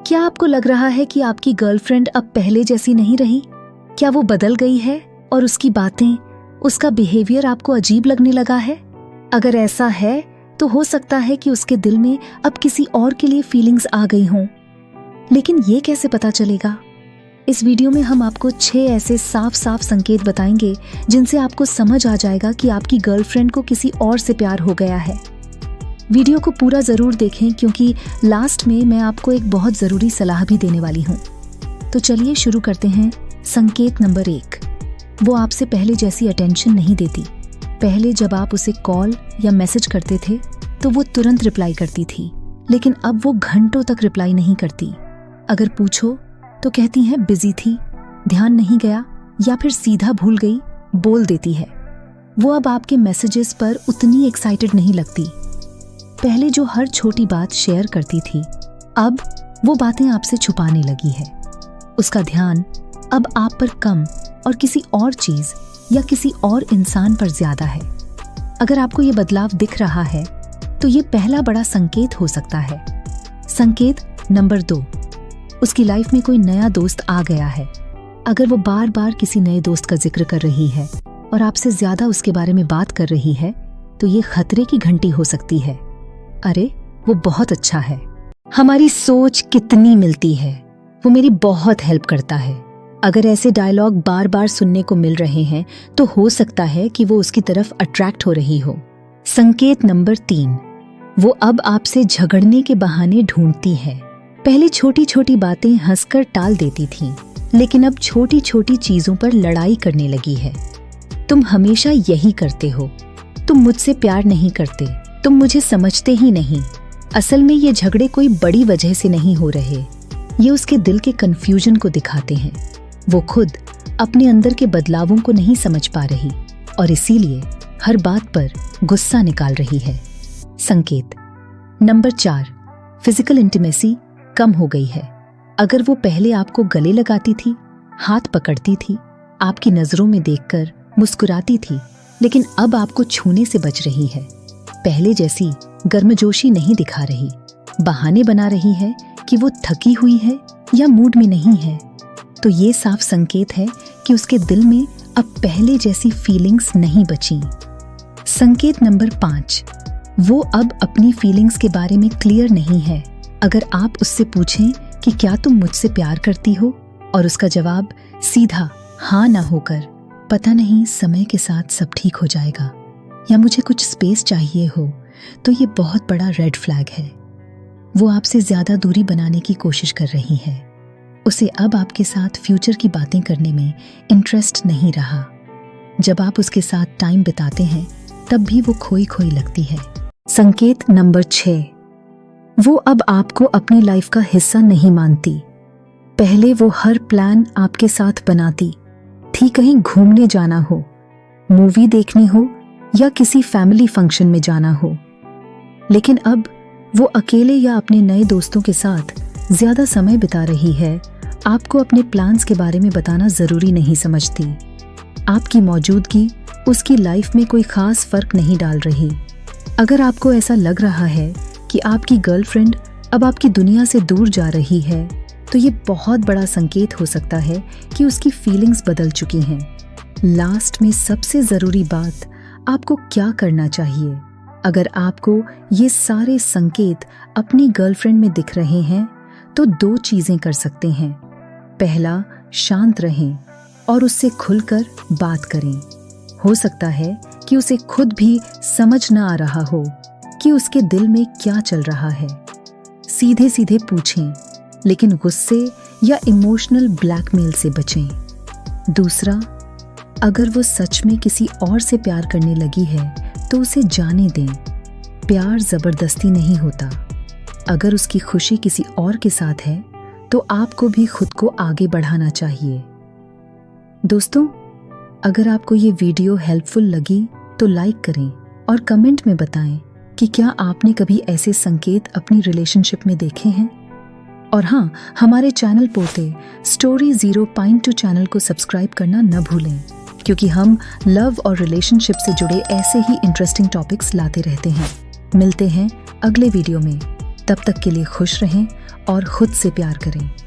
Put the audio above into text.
क्या आपको लग रहा है कि आपकी गर्लफ्रेंड अब पहले जैसी नहीं रही? क्या वो बदल गई है और उसकी बातें, उसका बिहेवियर आपको अजीब लगने लगा है? अगर ऐसा है तो हो सकता है कि उसके दिल में अब किसी और के लिए फीलिंग्स आ गई हों। लेकिन ये कैसे पता चलेगा? इस वीडियो में हम आपको 6 ऐसे साफ साफ संकेत बताएंगे जिनसे आपको समझ आ जाएगा कि आपकी गर्लफ्रेंड को किसी और से प्यार हो गया है। वीडियो को पूरा जरूर देखें क्योंकि लास्ट में मैं आपको एक बहुत जरूरी सलाह भी देने वाली हूँ। तो चलिए शुरू करते हैं। संकेत नंबर 1, वो आपसे पहले जैसी अटेंशन नहीं देती। पहले जब आप उसे कॉल या मैसेज करते थे तो वो तुरंत रिप्लाई करती थी, लेकिन अब वो घंटों तक रिप्लाई नहीं करती। अगर पूछो तो कहती है बिजी थी, ध्यान नहीं गया या फिर सीधा भूल गई बोल देती है। वो अब आपके मैसेजेस पर उतनी एक्साइटेड नहीं लगती। पहले जो हर छोटी बात शेयर करती थी, अब वो बातें आपसे छुपाने लगी है। उसका ध्यान अब आप पर कम और किसी और चीज या किसी और इंसान पर ज्यादा है। अगर आपको ये बदलाव दिख रहा है तो ये पहला बड़ा संकेत हो सकता है। संकेत नंबर 2, उसकी लाइफ में कोई नया दोस्त आ गया है। अगर वो बार बार किसी नए दोस्त का जिक्र कर रही है और आपसे ज्यादा उसके बारे में बात कर रही है तो ये खतरे की घंटी हो सकती है। अरे वो बहुत अच्छा है, हमारी सोच कितनी मिलती है, वो मेरी बहुत हेल्प करता है। अगर ऐसे डायलॉग बार बार सुनने को मिल रहे हैं तो हो सकता है कि वो उसकी तरफ अट्रैक्ट हो रही हो। संकेत नंबर 3, वो अब आपसे झगड़ने के बहाने ढूंढती है। पहले छोटी छोटी बातें हंसकर टाल देती थी, लेकिन अब छोटी छोटी चीजों पर लड़ाई करने लगी है। तुम हमेशा यही करते हो, तुम मुझसे प्यार नहीं करते, तुम मुझे समझते ही नहीं। असल में ये झगड़े कोई बड़ी वजह से नहीं हो रहे, ये उसके दिल के कंफ्यूजन को दिखाते हैं। वो खुद अपने अंदर के बदलावों को नहीं समझ पा रही और इसीलिए हर बात पर गुस्सा निकाल रही है। संकेत नंबर 4, फिजिकल इंटीमेसी कम हो गई है। अगर वो पहले आपको गले लगाती थी, हाथ पकड़ती थी, आपकी नजरों में देखकर मुस्कुराती थी, लेकिन अब आपको छूने से बच रही है। पहले जैसी गर्मजोशी नहीं दिखा रही, बहाने बना रही है कि वो थकी हुई है या मूड में नहीं है। तो ये साफ संकेत है कि उसके दिल में अब पहले जैसी फीलिंग्स नहीं बची। संकेत नंबर 5, वो अब अपनी फीलिंग्स के बारे में क्लियर नहीं है। अगर आप उससे पूछें कि क्या तुम मुझसे प्यार करती हो और उसका जवाब सीधा हाँ ना होकर पता नहीं समय के साथ सब ठीक हो जाएगा या मुझे कुछ स्पेस चाहिए हो, तो ये बहुत बड़ा रेड फ्लैग है। वो आपसे ज्यादा दूरी बनाने की कोशिश कर रही है। उसे अब आपके साथ फ्यूचर की बातें करने में इंटरेस्ट नहीं रहा। जब आप उसके साथ टाइम बिताते हैं तब भी वो खोई खोई लगती है। संकेत नंबर 6, वो अब आपको अपनी लाइफ का हिस्सा नहीं मानती। पहले वो हर प्लान आपके साथ बनाती थी, कहीं घूमने जाना हो, मूवी देखनी हो या किसी फैमिली फंक्शन में जाना हो, लेकिन अब वो अकेले या अपने नए दोस्तों के साथ ज्यादा समय बिता रही है। आपको अपने प्लान्स के बारे में बताना जरूरी नहीं समझती। आपकी मौजूदगी उसकी लाइफ में कोई खास फर्क नहीं डाल रही। अगर आपको ऐसा लग रहा है कि आपकी गर्लफ्रेंड अब आपकी दुनिया से दूर जा रही है तो ये बहुत बड़ा संकेत हो सकता है कि उसकी फीलिंग्स बदल चुकी हैं। लास्ट में सबसे जरूरी बात, आपको क्या करना चाहिए? अगर आपको ये सारे संकेत अपनी गर्लफ्रेंड में दिख रहे हैं तो 2 चीजें कर सकते हैं। पहला, शांत रहें और उससे खुलकर बात करें। हो सकता है कि उसे खुद भी समझ ना आ रहा हो कि उसके दिल में क्या चल रहा है। सीधे सीधे पूछें, लेकिन गुस्से या इमोशनल ब्लैकमेल से बचें। दूसरा, अगर वो सच में किसी और से प्यार करने लगी है तो उसे जाने दें। प्यार जबरदस्ती नहीं होता। अगर उसकी खुशी किसी और के साथ है तो आपको भी खुद को आगे बढ़ाना चाहिए। दोस्तों, अगर आपको ये वीडियो हेल्पफुल लगी तो लाइक करें और कमेंट में बताएं कि क्या आपने कभी ऐसे संकेत अपनी रिलेशनशिप में देखे हैं। और हाँ, हमारे चैनल पोते स्टोरी 0.2 चैनल को सब्सक्राइब करना न भूलें, क्योंकि हम लव और रिलेशनशिप से जुड़े ऐसे ही इंटरेस्टिंग टॉपिक्स लाते रहते हैं। मिलते हैं अगले वीडियो में। तब तक के लिए खुश रहें और खुद से प्यार करें।